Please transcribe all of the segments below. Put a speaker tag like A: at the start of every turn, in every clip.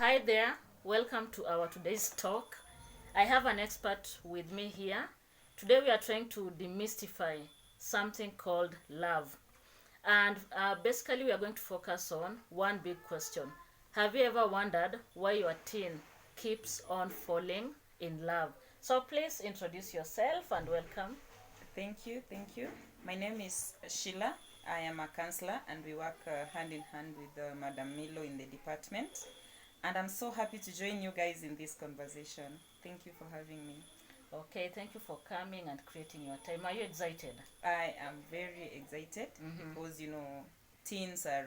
A: Hi there, welcome to our today's talk. I have an expert with me here. Today we are trying to demystify something called love. And basically, we are going to focus on one big question. Have you ever wondered why your teen keeps on falling in love? So please introduce yourself and welcome.
B: Thank you. My name is Sheila. I am a counselor and we work hand in hand with Madam Milo in the department. And I'm so happy to join you guys in this conversation. Thank you for having me.
A: Okay, thank you for coming and creating your time. Are you excited?
B: I am very excited because, teens are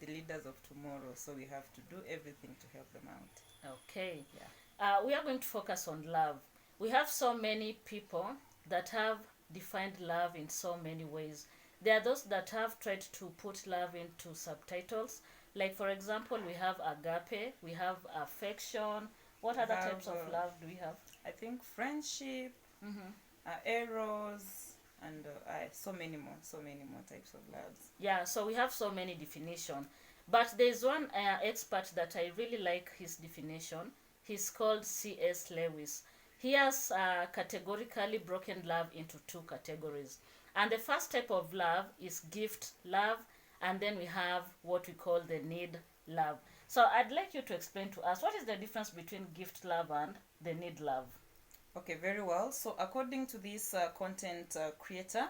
B: the leaders of tomorrow, so we have to do everything to help them out.
A: Okay.
B: Yeah.
A: We are going to focus on love. We have so many people that have defined love in so many ways. There are those that have tried to put love into subtitles. Like, for example, we have agape, we have affection. What other types of love do we have?
B: I think friendship,
A: Mm-hmm.
B: eros, and so many more types of loves.
A: Yeah, so we have so many definitions. But there's one expert that I really like his definition. He's called C.S. Lewis. He has categorically broken love into two categories. And the first type of love is gift love, and then we have what we call the need love. So I'd like you to explain to us what is the difference between gift love and the need love.
B: Okay, very well. So, according to this content creator,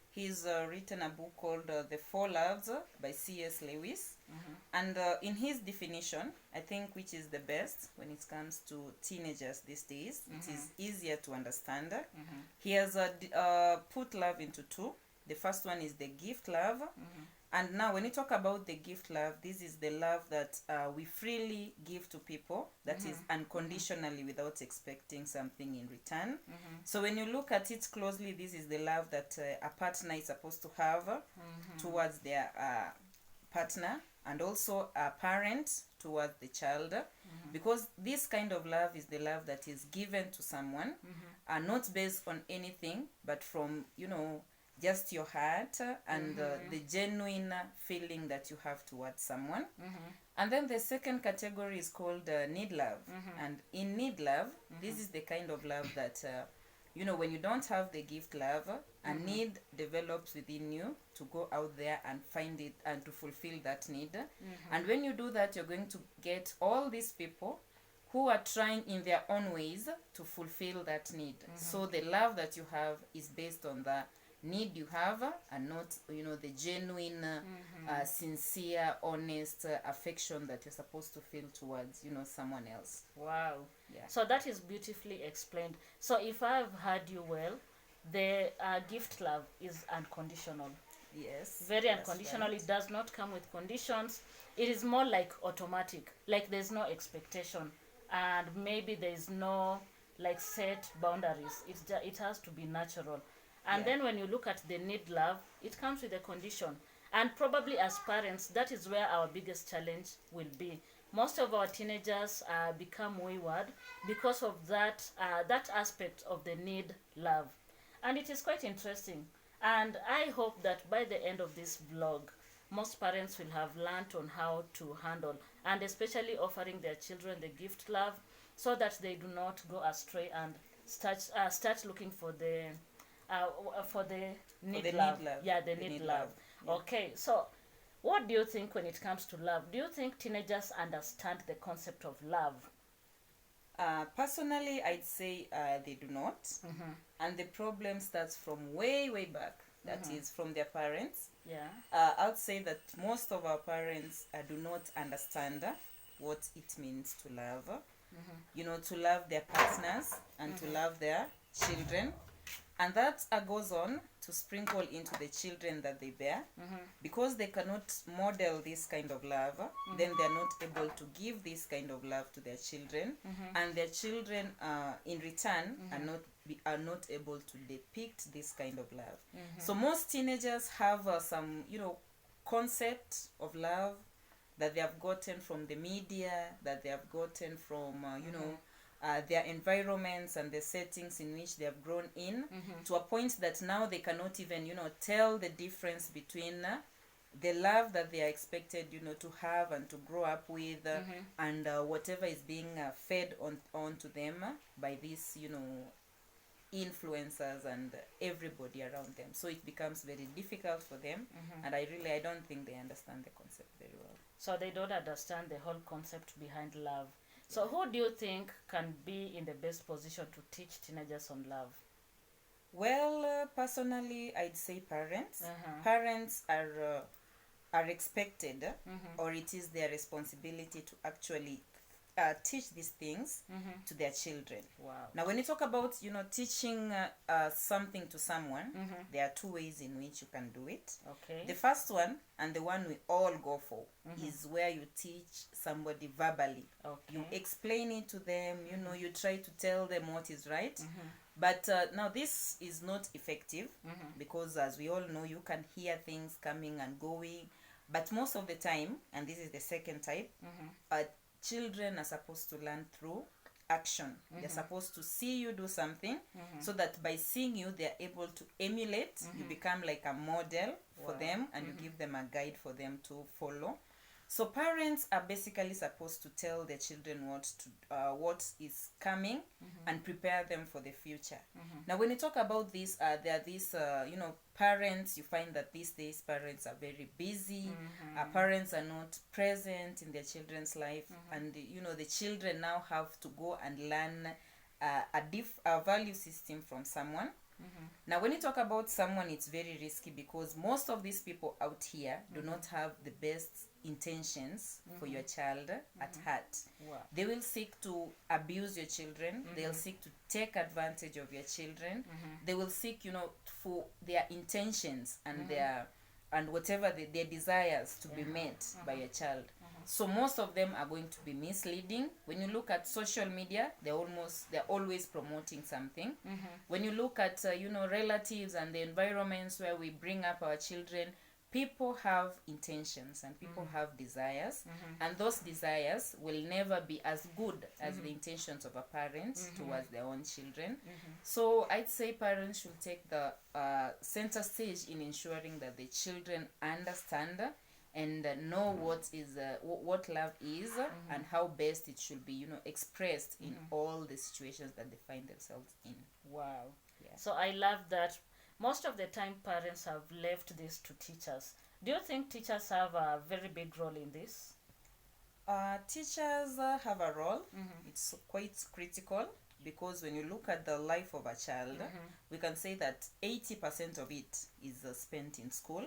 B: he's written a book called The Four Loves by C.S. Lewis. And in his definition, I think which is the best when it comes to teenagers these days, it is easier to understand. He has put love into two. The first one is the gift love. And now, when you talk about the gift love, this is the love that we freely give to people, that is unconditionally without expecting something in return. So, when you look at it closely, this is the love that a partner is supposed to have towards their partner, and also a parent towards the child. Because this kind of love is the love that is given to someone, not based on anything, but from, just your heart and the genuine feeling that you have towards someone. And then the second category is called need love. And in need love, this is the kind of love that, when you don't have the gift love, a need develops within you to go out there and find it and to fulfill that need. And when you do that, you're going to get all these people who are trying in their own ways to fulfill that need. So the love that you have is based on the need you have, and not the genuine sincere, honest affection that you're supposed to feel towards someone else.
A: Wow.
B: Yeah.
A: So that is beautifully explained. So if I've heard you well, the gift love is unconditional.
B: Yes,
A: Very
B: that's
A: unconditional.
B: right.
A: It does not come with conditions. It is more like automatic. Like there's no expectation, and maybe there's no like set boundaries. It has to be natural. And
B: Yeah.
A: then when you look at the need love, it comes with a condition. And probably as parents, that is where our biggest challenge will be. Most of our teenagers become wayward because of that aspect of the need love. And it is quite interesting. And I hope that by the end of this vlog, most parents will have learned on how to handle, and especially offering their children the gift love, so that they do not go astray and start looking for the need
B: the
A: love.
B: need love.
A: Yeah, the
B: The
A: need
B: need
A: love.
B: love. Yeah.
A: Okay, so what do you think when it comes to love? Do you think teenagers understand the concept of love?
B: Personally, I'd say they do not. And the problem starts from way, way back. That is from their parents.
A: Yeah.
B: I'd say that most of our parents do not understand what it means to love. To love their partners and to love their children. And that goes on to sprinkle into the children that they bear. Because they cannot model this kind of love, then they're not able to give this kind of love to their children. And their children, in return, are not able to depict this kind of love. So most teenagers have some, concept of love that they have gotten from the media, that they have gotten from, their environments and the settings in which they have grown in, to a point that now they cannot even, tell the difference between the love that they are expected, to have and to grow up with, and whatever is being fed on to them by these, influencers and everybody around them. So it becomes very difficult for them, and I don't think they understand the concept very well.
A: So they don't understand the whole concept behind love. So who do you think can be in the best position to teach teenagers on love?
B: Well, personally, I'd say parents. Parents are expected, or it is their responsibility to actually teach these things to their children.
A: Wow.
B: Now, when you talk about teaching something to someone, there are two ways in which you can do it.
A: Okay.
B: The first one, and the one we all go for, is where you teach somebody verbally.
A: Okay.
B: You explain it to them. You try to tell them what is right. But now this is not effective because, as we all know, you can hear things coming and going. But most of the time, and this is the second type, children are supposed to learn through action. They're supposed to see you do something, so that by seeing you, they're able to emulate. You become like a model for them, and you give them a guide for them to follow. So parents are basically supposed to tell their children what is coming and prepare them for the future. Now, when you talk about this, there are these, parents, you find that these days parents are very busy. Parents are not present in their children's life. And, the children now have to go and learn a value system from someone. Now, when you talk about someone, it's very risky because most of these people out here do not have the best intentions for your child at heart.
A: Wow.
B: They will seek to abuse your children. They'll seek to take advantage of your children. They will seek, for their intentions and and whatever their desires to be met by your child. So most of them are going to be misleading. When you look at social media, they're always promoting something. When you look at relatives and the environments where we bring up our children, people have intentions and people have desires, and those desires will never be as good as the intentions of a parent towards their own children. So I'd say parents should take the center stage in ensuring that the children understand and know what love is and how best it should be expressed in all the situations that they find themselves in.
A: Wow.
B: Yeah.
A: So I love that. Most of the time parents have left this to teachers. Do you think teachers have a very big role in this?
B: Teachers have a role. It's quite critical because when you look at the life of a child, we can say that 80% of it is spent in school.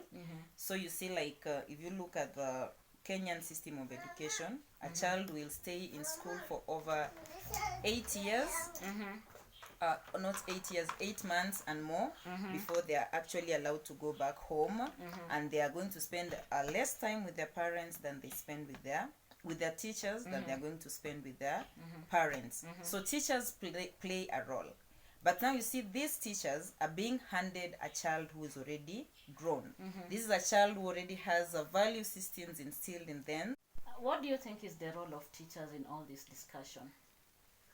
B: So you see, like if you look at the Kenyan system of education, a child will stay in school for over 8 years. Not 8 years, 8 months and more before they are actually allowed to go back home, and they are going to spend less time with their parents than they spend with their teachers than they are going to spend with their parents. So teachers play a role. But now you see, these teachers are being handed a child who is already grown. This is a child who already has value systems instilled in them.
A: What do you think is the role of teachers in all this discussion?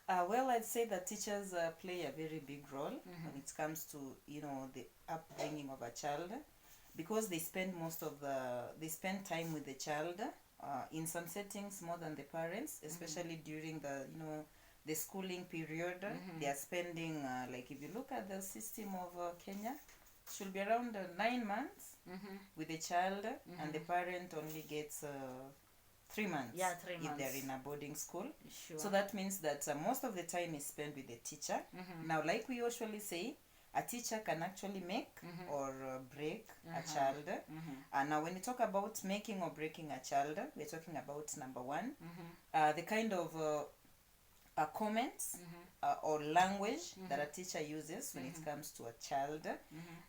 B: Well, I'd say that teachers play a very big role when it comes to the upbringing of a child, because they spend time with the child in some settings more than the parents, especially during the schooling period. They are spending like if you look at the system of Kenya, it should be around 9 months with the child, and the parent only gets 3 months,
A: 3 months
B: if they're in a boarding school.
A: Sure.
B: So that means that most of the time is spent with the teacher. Now, like we usually say, a teacher can actually make or break a child. And now when you talk about making or breaking a child, we're talking about, number one, the kind of comments or language that a teacher uses when it comes to a child.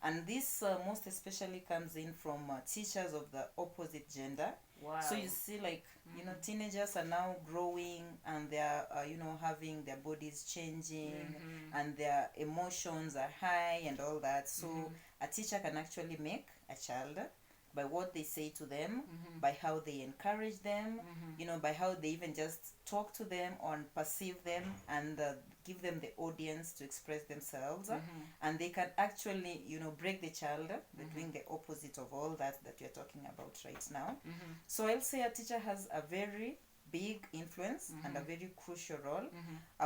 B: And this most especially comes in from teachers of the opposite gender.
A: Wow.
B: So you see, like, teenagers are now growing, and they are, having their bodies changing, and their emotions are high and all that. So a teacher can actually make a child, by what they say to them, by how they encourage them, by how they even just talk to them or perceive them, and give them the audience to express themselves. And they can actually, break the child between the opposite of all that you're talking about right now. So I'll say a teacher has a very big influence and a very crucial role,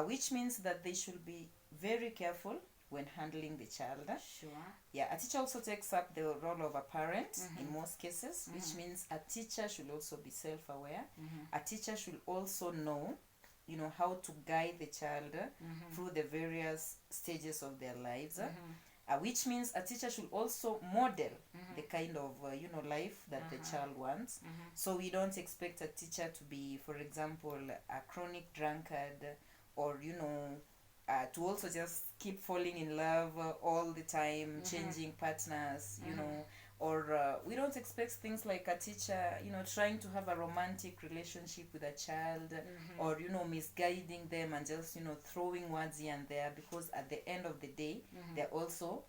B: which means that they should be very careful when handling the child.
A: Sure.
B: Yeah, a teacher also takes up the role of a parent in most cases, which means a teacher should also be self-aware. A teacher should also know, how to guide the child through the various stages of their lives. Which means a teacher should also model the kind of life that the child wants. So we don't expect a teacher to be, for example, a chronic drunkard, or to also just keep falling in love all the time, changing partners, or we don't expect things like a teacher, trying to have a romantic relationship with a child, or, misguiding them and just, throwing words here and there, because at the end of the day, they're also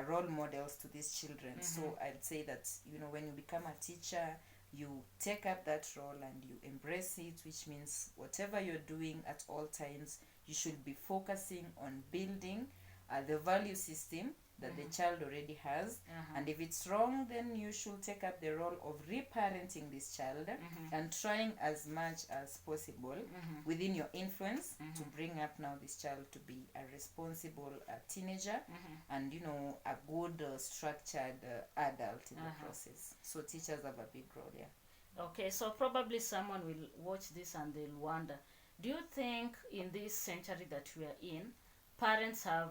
B: role models to these children. So I'd say that, when you become a teacher, you take up that role and you embrace it, which means whatever you're doing at all times, you should be focusing on building the value system that the child already has. And if it's wrong, then you should take up the role of reparenting this child and trying as much as possible within your influence to bring up now this child to be a responsible teenager and a good structured adult in the process. So teachers have a big role.
A: Okay, so probably someone will watch this and they'll wonder, do you think in this century that we are in, parents have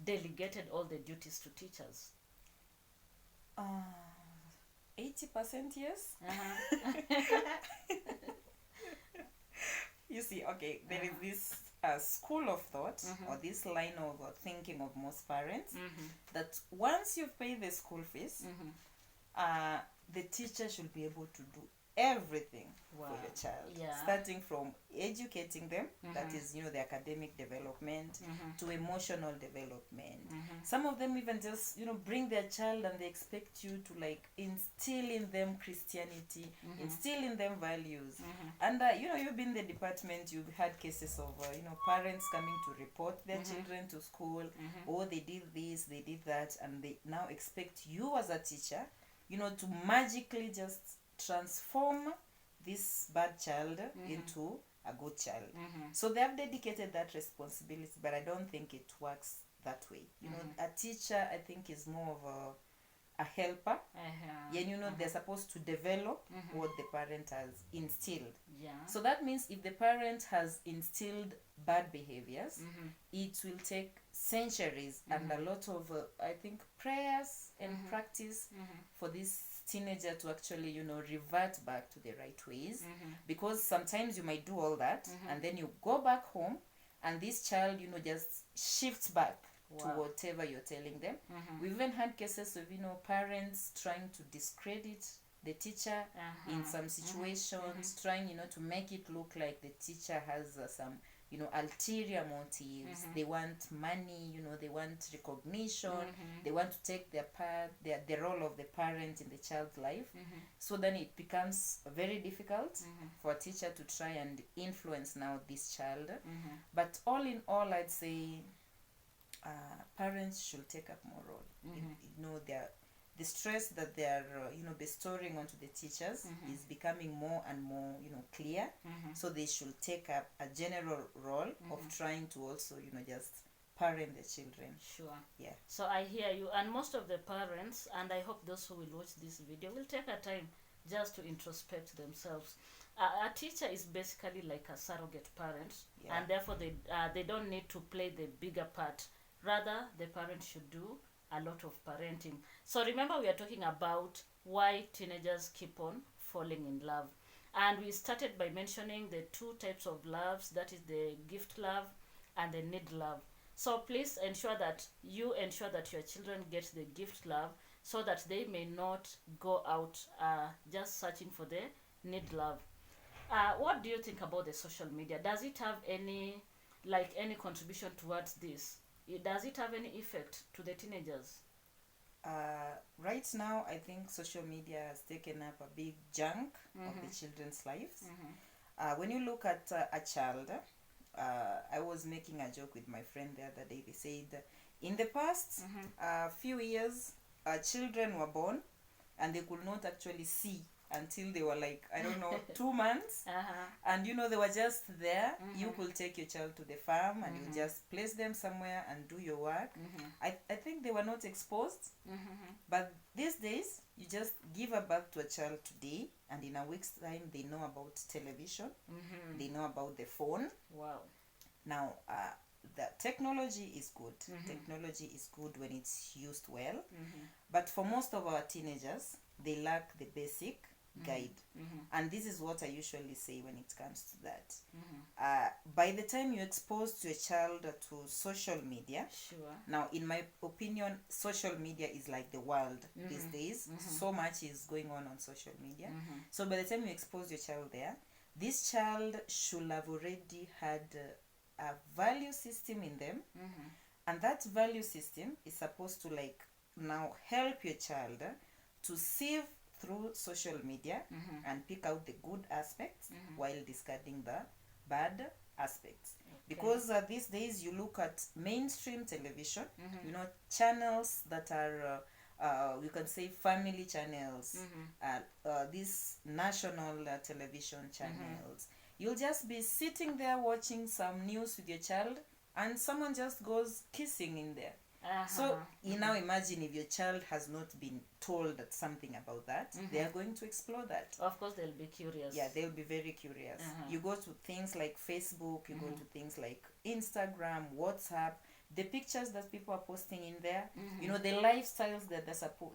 A: delegated all the duties to teachers?
B: 80% yes. You see, okay, there is this school of thought, or this line of thinking of most parents, that once you've paid the school fees, the teacher should be able to do everything for your child, starting from educating them, that is the academic development, to emotional development. Some of them even just bring their child and they expect you to instill in them Christianity, instill in them values. And you've been in the department, you've had cases of parents coming to report their children to school. Oh, they did this, they did that, and they now expect you as a teacher to magically just transform this bad child into a good child. So they have dedicated that responsibility, but I don't think it works that way. A teacher, I think, is more of a helper. They're supposed to develop what the parent has instilled. So that means if the parent has instilled bad behaviors, it will take centuries and a lot of I think prayers and practice for this teenager to actually revert back to the right ways. Because sometimes you might do all that and then you go back home and this child just shifts back to whatever you're telling them. We've even had cases of parents trying to discredit the teacher in some situations, trying to make it look like the teacher has some ulterior motives. They want money, they want recognition, they want to take their part, the role of the parent in the child's life. So then it becomes very difficult for a teacher to try and influence now this child. But all in all, I'd say parents should take up more role. The stress that they are bestowing onto the teachers is becoming more and more clear. So they should take up a general role of trying to also just parent the children.
A: Sure.
B: Yeah.
A: So I hear you, and most of the parents, and I hope those who will watch this video will take a time just to introspect themselves. A teacher is basically like a surrogate parent, and therefore they don't need to play the bigger part. Rather, the parent should do a lot of parenting. So remember, we are talking about why teenagers keep on falling in love, and we started by mentioning the two types of loves, that is the gift love and the need love. So please ensure that your children get the gift love, so that they may not go out just searching for the need love. What do you think about the social media? Does it have any contribution towards this? Does it have any effect to the teenagers?
B: Right now, I think social media has taken up a big chunk of the children's lives. When you look at a child, I was making a joke with my friend the other day. They said in the past few years, children were born and they could not actually see until they were like, I don't know, 2 months. And you know, they were just there. You could take your child to the farm and you just place them somewhere and do your work. I think they were not exposed. But these days, you just give a birth to a child today, and in a week's time, they know about television. They know about the phone.
A: Wow.
B: Now, the technology is good. Technology is good when it's used well. But for most of our teenagers, they lack the basic guide. And this is what I usually say when it comes to that. By the time you expose your child to social media,
A: Sure.
B: now in my opinion, social media is like the world these days. So much is going on social media. So by the time you expose your child there, this child should have already had a value system in them, and that value system is supposed to like now help your child to sieve through social media and pick out the good aspects while discarding the bad aspects. Because these days you look at mainstream television, you know, channels that are you can say family channels, these national television channels. You'll just be sitting there watching some news with your child and someone just goes kissing in there. So you now imagine if your child has not been told something about that, they are going to explore that.
A: Of course, they'll be curious.
B: Yeah, they'll be very curious. You go to things like Facebook, you go to things like Instagram, WhatsApp, the pictures that people are posting in there, you know, the lifestyles that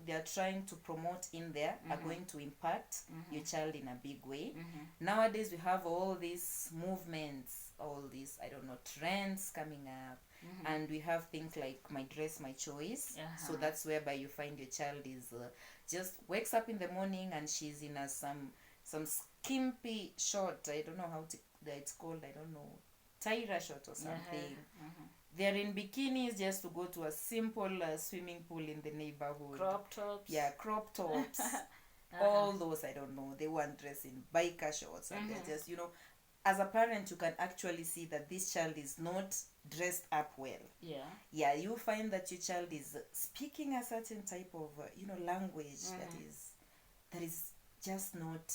B: they are trying to promote in there are going to impact your child in a big way. Nowadays, we have all these movements, all these, I don't know, trends coming up. And we have things like my dress, my choice. So that's whereby you find your child is just wakes up in the morning and she's in some skimpy short. I don't know how it's called. I don't know, tyra short or something. They're in bikinis just to go to a simple swimming pool in the neighborhood.
A: Crop tops.
B: Yeah, crop tops. All those, I don't know. They want dress in biker shorts and they're just, you know, as a parent, you can actually see that this child is not dressed up well. Yeah, you find that your child is speaking a certain type of you know, language that is just not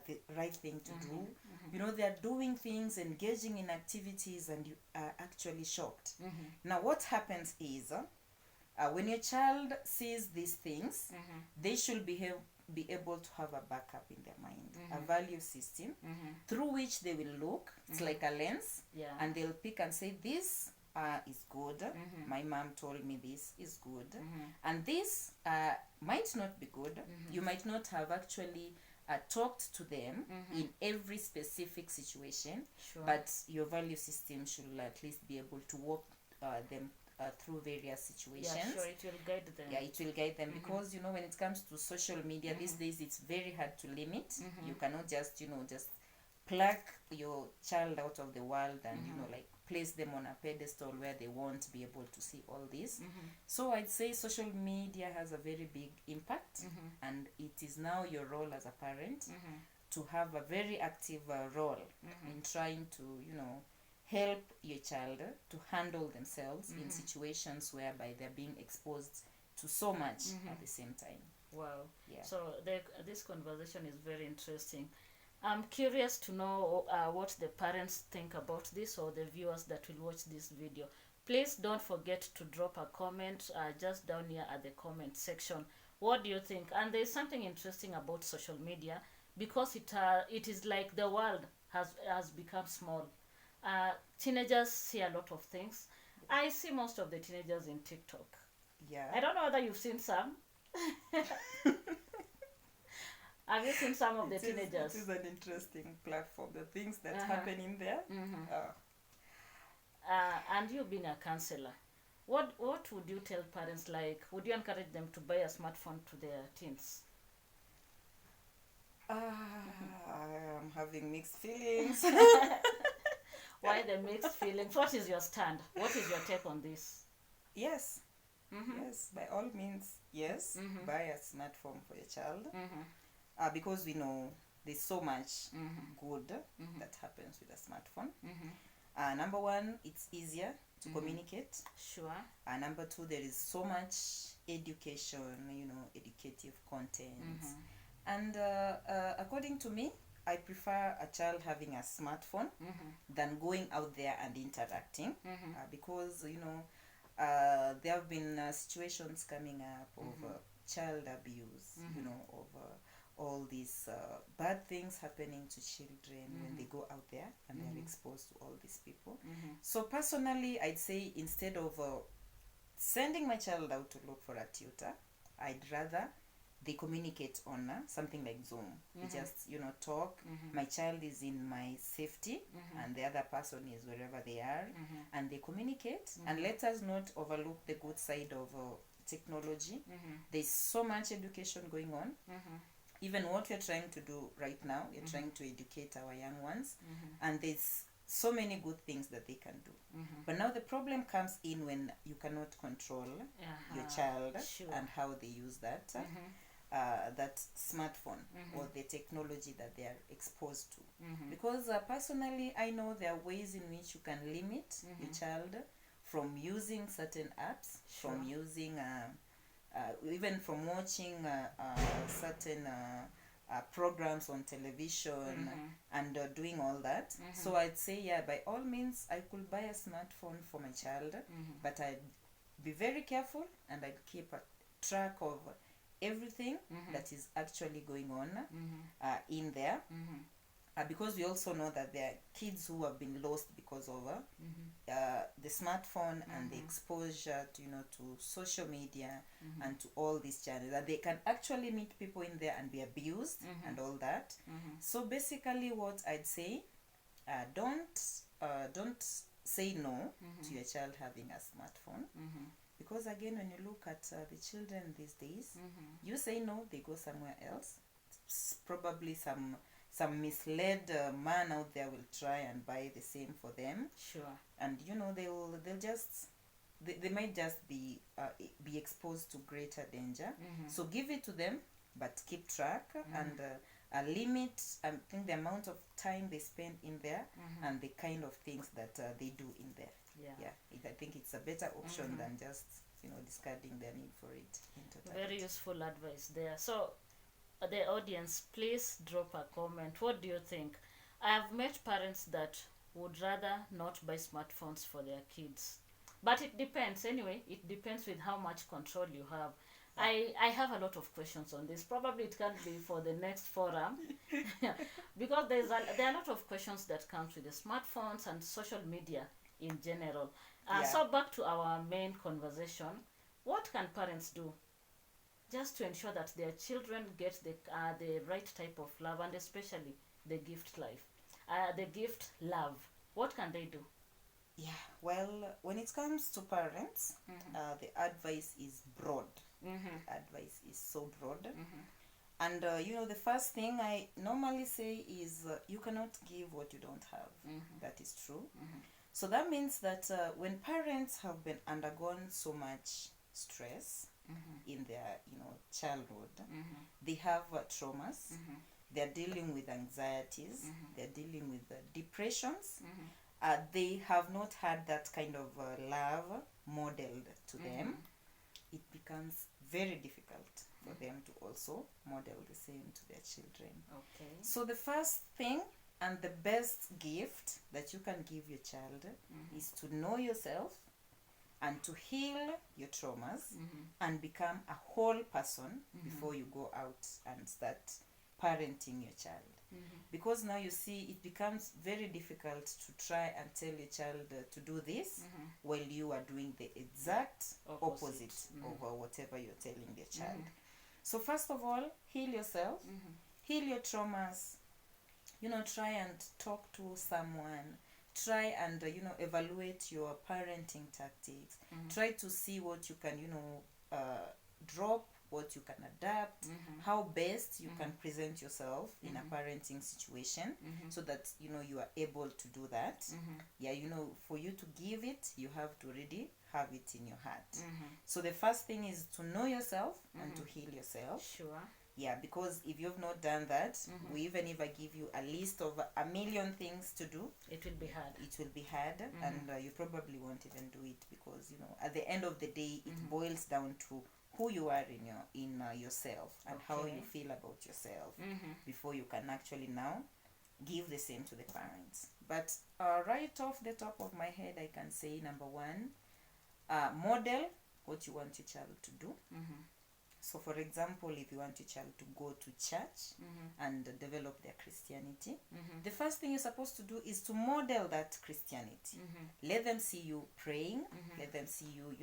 B: the right thing to do. You know, they are doing things, engaging in activities, and you are actually shocked. Now what happens is when your child sees these things, they should be able to have a backup in their mind, a value system through which they will look. It's like a lens, and they'll pick and say, this is good. My mom told me this is good, and this might not be good. You might not have actually talked to them in every specific situation, but your value system should at least be able to walk them through various situations.
A: It will guide them.
B: It will guide them, because you know, when it comes to social media these days, it's very hard to limit. You cannot just, you know, just pluck your child out of the world and you know, like place them on a pedestal where they won't be able to see all this. So I'd say social media has a very big impact, and it is now your role as a parent to have a very active role in trying to, you know, help your child to handle themselves in situations whereby they're being exposed to so much at the same time.
A: Wow.
B: Yeah.
A: So this conversation is very interesting. I'm curious to know what the parents think about this, or the viewers that will watch this video. Please don't forget to drop a comment just down here at the comment section. What do you think? And there's something interesting about social media, because it is like the world has become small. Teenagers see a lot of things. I see most of the teenagers in TikTok. I don't know whether you've seen some. Have you seen some of the teenagers?
B: It is an interesting platform. The things that happen in there.
A: And you being a counselor, what would you tell parents? Like, would you encourage them to buy a smartphone to their teens?
B: I'm having mixed feelings.
A: Why the mixed feelings? What is your stand? What is your take on this?
B: Yes, Yes, by all means, yes, buy a smartphone for your child. Because we know there's so much good that happens with a smartphone. Number one, it's easier to communicate.
A: Sure.
B: Number two, there is so much education, educative content. And according to me, I prefer a child having a smartphone than going out there and interacting, because there have been situations coming up of child abuse, of all these bad things happening to children when they go out there and they're exposed to all these people. So personally, I'd say instead of sending my child out to look for a tutor, I'd rather they communicate on something like Zoom. We just talk. My child is in my safety, and the other person is wherever they are, and they communicate. And let us not overlook the good side of technology. There's so much education going on. Even what we're trying to do right now, we're trying to educate our young ones, and there's so many good things that they can do. But now the problem comes in when you cannot control your child and how they use that that smartphone or the technology that they are exposed to. Because personally, I know there are ways in which you can limit your child from using certain apps, from using even from watching certain programs on television and doing all that. So I'd say, yeah, by all means, I could buy a smartphone for my child, but I'd be very careful and I'd keep a track of everything that is actually going on in there. Because we also know that there are kids who have been lost because of the smartphone and the exposure to to social media and to all these channels, that they can actually meet people in there and be abused and all that. So basically what I'd say, don't say no to your child having a smartphone, because again, when you look at the children these days, you say no, they go somewhere else. Probably some misled man out there will try and buy the same for them.
A: Sure.
B: And they might just be exposed to greater danger. So give it to them, but keep track and limit, I think, the amount of time they spend in there and the kind of things that they do in there. I think it's a better option than just discarding their need for it in totality.
A: Very useful advice there. So the audience, please drop a comment. What do you think? I have met parents that would rather not buy smartphones for their kids, but it depends. Anyway, it depends with how much control you have. I have a lot of questions on this. Probably it can be for the next forum because there are a lot of questions that comes with the smartphones and social media in general. So back to our main conversation. What can parents do just to ensure that their children get the right type of love, and especially the gift love? What can they do?
B: Yeah, well, when it comes to parents, the advice is broad. Advice is so broad. And the first thing I normally say is you cannot give what you don't have. That is true. So that means that when parents have been undergone so much stress in their childhood, they have traumas, they're dealing with anxieties, they're dealing with depressions, they have not had that kind of love modeled to them. It becomes very difficult for them to also model the same to their children.
A: Okay.
B: So the first thing and the best gift that you can give your child is to know yourself and to heal your traumas and become a whole person before you go out and start parenting your child. Because now you see it becomes very difficult to try and tell your child to do this while you are doing the exact opposite of whatever you're telling your child. So first of all, heal yourself, heal your traumas, try and talk to someone, try and evaluate your parenting tactics, try to see what you can drop what you can adapt, how best you can present yourself in a parenting situation, so that you are able to do that. Yeah, for you to give it, you have to already have it in your heart. So the first thing is to know yourself and to heal yourself.
A: Sure.
B: Yeah, because if you've not done that, we even if I give you a list of a million things to do,
A: it will be hard.
B: It will be hard, and you probably won't even do it, because at the end of the day, it boils down to who you are in yourself, and how you feel about yourself before you can actually now give the same to the parents. But right off the top of my head, I can say, number one, model what you want your child to do. So, for example, if you want your child to go to church and develop their Christianity, the first thing you're supposed to do is to model that Christianity. Let them see you praying. Let them see you,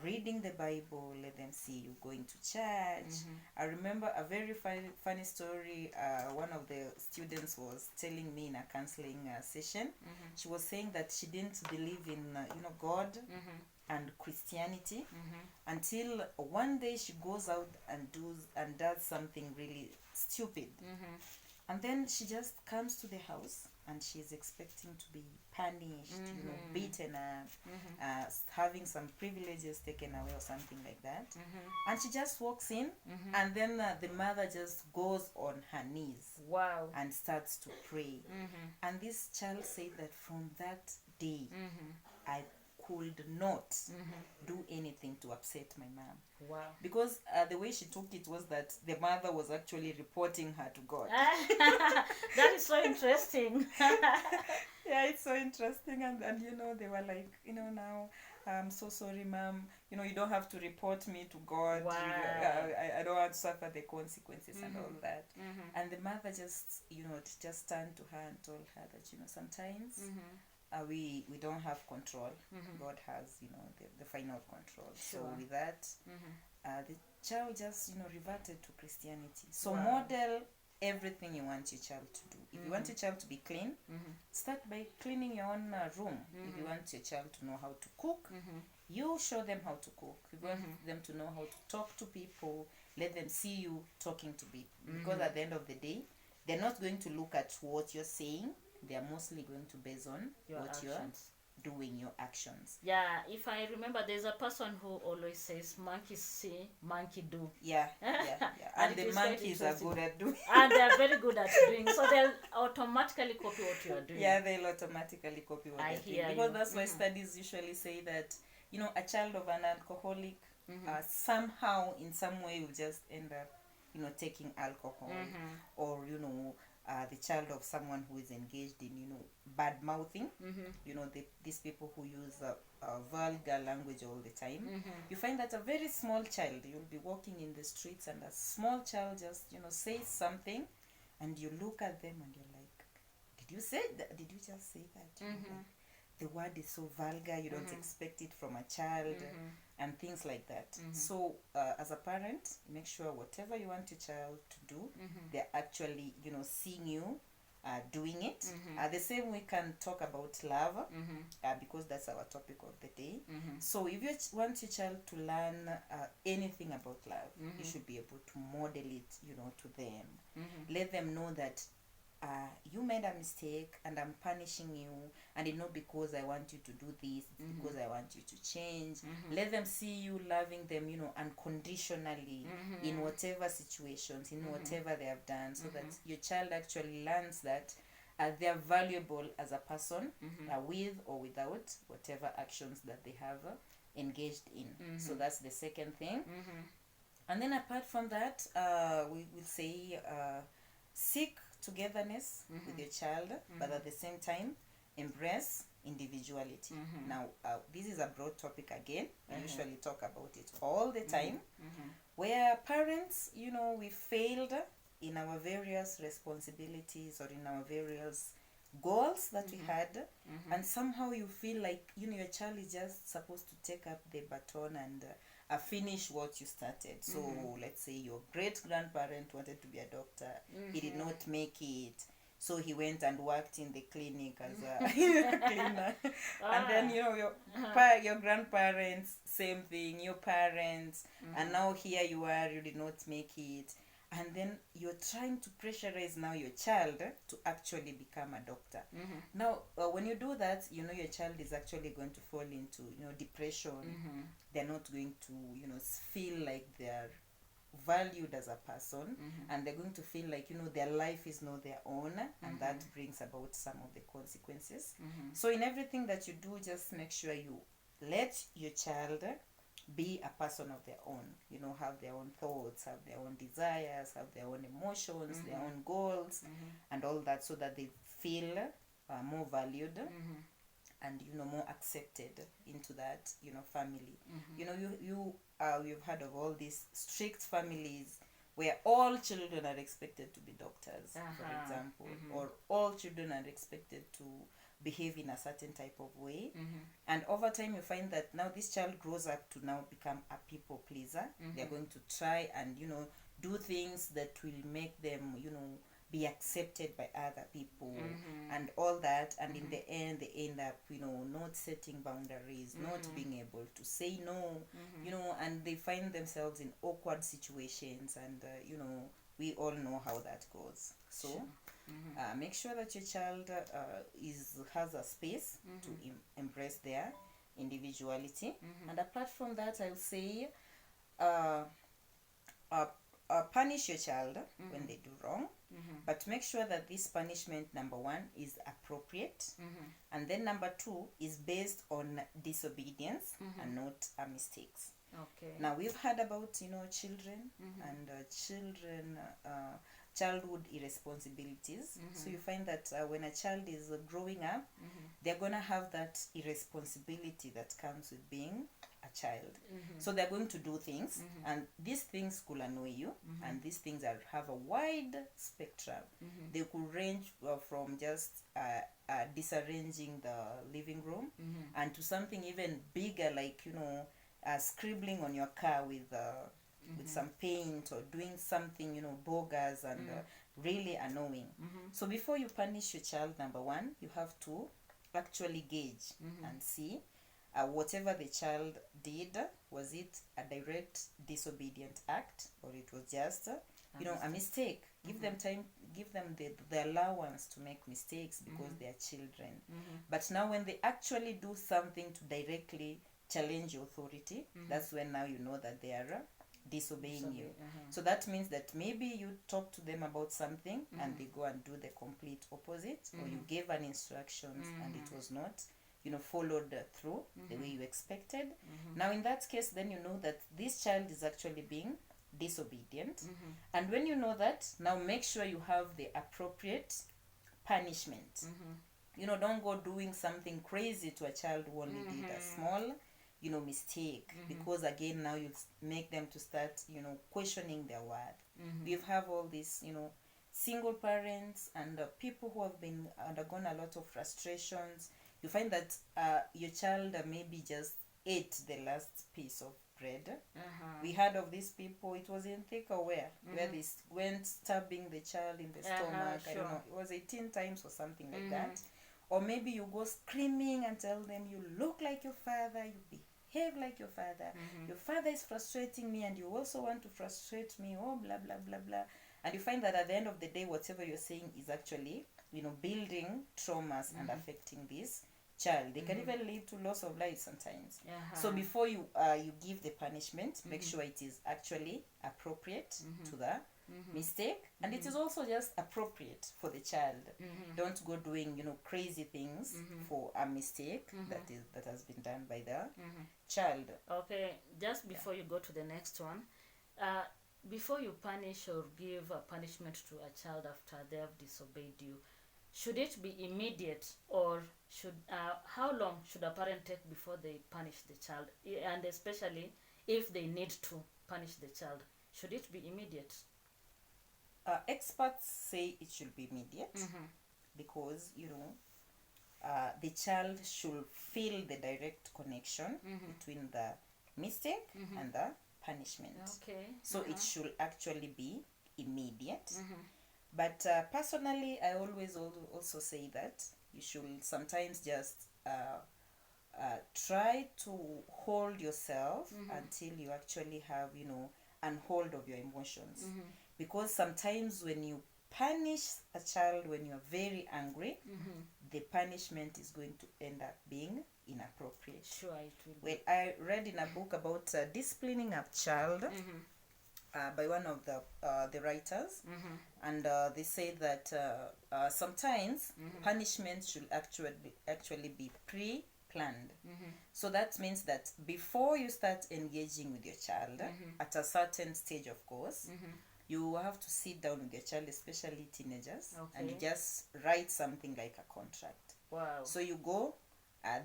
B: reading the Bible. Let them see you going to church. I remember a very funny story. One of the students was telling me in a counseling session. She was saying that she didn't believe in, God and Christianity until one day she goes out and does something really stupid, and then she just comes to the house and she's expecting to be punished, beaten up, having some privileges taken away or something like that, and she just walks in, and then the mother just goes on her knees,
A: wow,
B: and starts to pray, and this child said that from that day, I could not do anything to upset my mom.
A: Wow.
B: Because the way she took it was that the mother was actually reporting her to God.
A: That is so interesting.
B: Yeah, it's so interesting. And they were like, now, I'm so sorry, mom. You don't have to report me to God.
A: Wow.
B: I don't want to suffer the consequences and all that. And the mother just, just turned to her and told her that, sometimes we don't have control. God has the final control.
A: Sure.
B: So with that, the child just reverted to Christianity. So
A: wow.
B: model everything you want your child to do. If you want your child to be clean, start by cleaning your own room. If you want your child to know how to cook, you show them how to cook. If you want them to know how to talk to people, let them see you talking to people. Because at the end of the day, they're not going to look at what you're saying. They are mostly going to base on
A: your
B: what
A: actions.
B: You're doing, your actions.
A: Yeah, if I remember, there's a person who always says, monkey see, monkey do.
B: Yeah. And the monkeys are good at doing.
A: And they're very good at doing. So they'll automatically copy what you are doing.
B: Yeah, they'll automatically copy what you're doing. Because that's why studies usually say that, a child of an alcoholic somehow, in some way, will just end up, taking alcohol. Or, the child of someone who is engaged in, bad mouthing, these people who use vulgar language all the time. You find that a very small child, you'll be walking in the streets and a small child just, says something, and you look at them and you're like, did you say that? Did you just say that? The word is so vulgar, you don't expect it from a child, and things like that. So as a parent, make sure whatever you want your child to do, they're actually seeing you doing it. The same we can talk about love, because that's our topic of the day. So if you want your child to learn anything about love, you should be able to model it to them. Let them know that you made a mistake and I'm punishing you, and it's not because I want you to do this, it's because I want you to change. Let them see you loving them, unconditionally, in whatever situations, in whatever they have done, so that your child actually learns that they are valuable as a person, with or without whatever actions that they have engaged in. So that's the second thing. And then apart from that, we will say seek togetherness with your child, but at the same time embrace individuality. Now this is a broad topic again. We usually talk about it all the time, where parents, we failed in our various responsibilities or in our various goals that we had, and somehow you feel like your child is just supposed to take up the baton and finish what you started. So let's say your great grandparent wanted to be a doctor, he did not make it. So he went and worked in the clinic as a cleaner. And then, you know, your grandparents, same thing, your parents, and now here you are, you did not make it. And then you're trying to pressurize now your child to actually become a doctor. Now, when you do that, you know, your child is actually going to fall into, you know, depression. They're not going to, you know, feel like they're valued as a person, and they're going to feel like, you know, their life is not their own, and that brings about some of the consequences. So in everything that you do, just make sure you let your child be a person of their own, you know, have their own thoughts, have their own desires, have their own emotions, their own goals, and all that, so that they feel more valued and, you know, more accepted into that, you know, family. You know, you've heard of all these strict families where all children are expected to be doctors, for example, or all children are expected to behave in a certain type of way. And over time you find that now this child grows up to now become a people pleaser. They're going to try and, you know, do things that will make them, you know, be accepted by other people and all that, and in the end they end up, you know, not setting boundaries, not being able to say no, you know, and they find themselves in awkward situations, and you know, we all know how that goes. So make sure that your child has a space to embrace their individuality. And apart from that, I would say punish your child when they do wrong, but make sure that this punishment, number one, is appropriate, and then number two is based on disobedience and not mistakes.
A: Okay.
B: Now we've heard about, you know, children and childhood irresponsibilities. So you find that when a child is growing up, they're gonna have that irresponsibility that comes with being a child. So they're going to do things, and these things could annoy you, and these things have a wide spectrum. They could range from just disarranging the living room and to something even bigger, like, you know, scribbling on your car with some paint, or doing something, you know, bogus and really annoying. So before you punish your child, number one, you have to actually gauge and see whatever the child did, was it a direct disobedient act, or it was just you know, a mistake. Give them time, give them the allowance to make mistakes, because they are children. But now when they actually do something to directly challenge your authority, that's when now you know that they are disobeying you. So that means that maybe you talk to them about something and they go and do the complete opposite, or you gave an instructions and it was not, you know, followed through the way you expected. Now in that case, then you know that this child is actually being disobedient. And when you know that, now make sure you have the appropriate punishment. You know, don't go doing something crazy to a child who only did a small, you know, mistake, because again now you make them to start, you know, questioning their word. We have all these, you know, single parents and people who have been undergone a lot of frustrations. You find that your child maybe just ate the last piece of bread. We heard of these people, it was in Thika where they went stabbing the child in the stomach. I don't know, it was 18 times or something like that. Or maybe you go screaming and tell them, you look like your father, you behave like your father, your father is frustrating me and you also want to frustrate me, oh blah blah blah blah. And you find that at the end of the day, whatever you're saying is actually, you know, building traumas and affecting this child. They can even lead to loss of life sometimes. So before you give the punishment, make sure it is actually appropriate to the mistake, and it is also just appropriate for the child. Don't go doing, you know, crazy things for a mistake that has been done by the child.
A: Okay, just before you go to the next one, before you punish or give a punishment to a child after they have disobeyed you, should it be immediate, or should how long should a parent take before they punish the child, and especially if they need to punish the child? Should it be immediate?
B: Experts say it should be immediate, because, you know, the child should feel the direct connection between the mistake and the punishment.
A: Okay.
B: So it should actually be immediate. But personally, I always also say that you should sometimes just try to hold yourself until you actually have, an hold of your emotions. Because sometimes when you punish a child when you're very angry, the punishment is going to end up being inappropriate.
A: Sure, it will
B: Well,
A: be.
B: I read in a book about disciplining a child by one of the writers, and they say that sometimes punishments should actually be pre-planned. So that means that before you start engaging with your child, at a certain stage, of course, you have to sit down with your child, especially teenagers, and you
A: Okay.
B: just write something like a contract.
A: Wow.
B: So you go,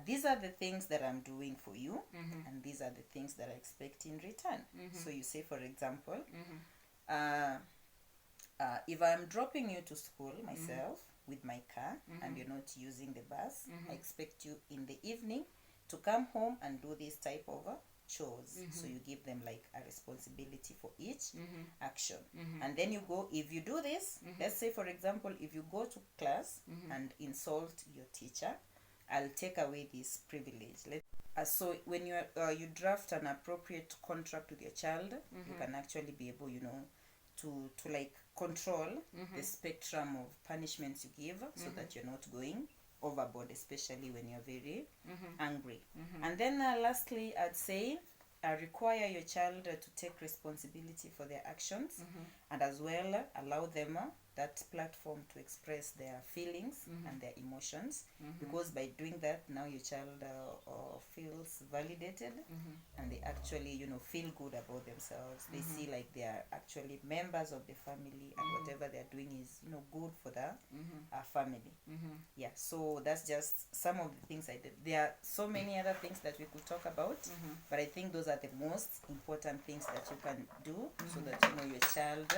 B: these are the things that I'm doing for you, and these are the things that I expect in return. So you say, for example, if I'm dropping you to school myself with my car and you're not using the bus, I expect you in the evening to come home and do this type of chores. So you give them like a responsibility for each action. And then you go, if you do this, let's say, for example, if you go to class and insult your teacher, I'll take away this privilege. So when you draft an appropriate contract with your child, you can actually be able, to like control the spectrum of punishments you give, so that you're not going overboard, especially when you're very angry. And then lastly, I'd say require your child to take responsibility for their actions, and as well allow them that platform to express their feelings and their emotions, because by doing that, now your child feels validated, and they actually feel good about themselves. They see like they are actually members of the family, and whatever they're doing is good for the family. Yeah, so that's just some of the things I did. There are so many other things that we could talk about, but I think those are the most important things that you can do, so that your child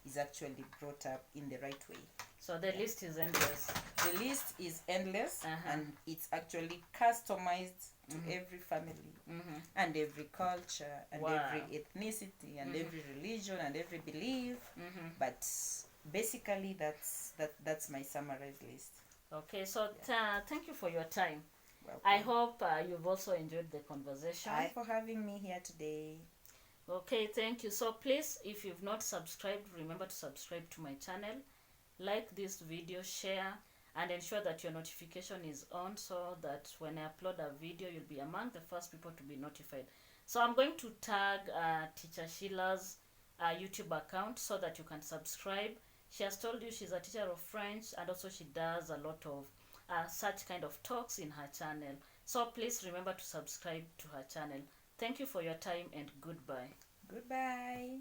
B: is actually brought up in the right way.
A: So the list is endless.
B: The list is endless, and it's actually customized to every family and every culture and every ethnicity and every religion and every belief. But basically, that's my summarized list.
A: Okay, so thank you for your time.
B: Welcome.
A: I hope you've also enjoyed the conversation.
B: Thanks for having me here today.
A: Okay, thank you. So please, if you've not subscribed, remember to subscribe to my channel, like this video, share, and ensure that your notification is on, so that when I upload a video, you'll be among the first people to be notified. So I'm going to tag Teacher Sheila's YouTube account, so that you can subscribe. She has told you she's a teacher of French, and also she does a lot of such kind of talks in her channel. So please remember to subscribe to her channel. Thank you for your time, and goodbye.
B: Goodbye.